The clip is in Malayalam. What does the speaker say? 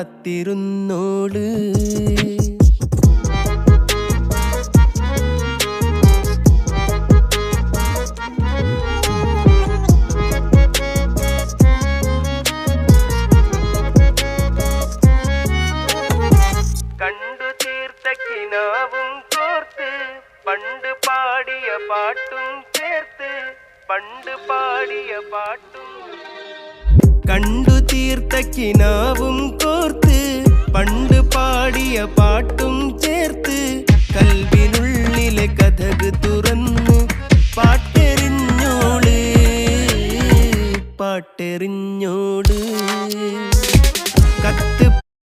കാത്തിരുന്നോള്. കണ്ടു തീർത്ത കിനാവും കോർത്ത് പണ്ട് പാടിയ പാട്ടും ചേർത്ത് പണ്ട് പാടിയ പാട്ടും. കണ്ടു തീർത്ത കിനാവും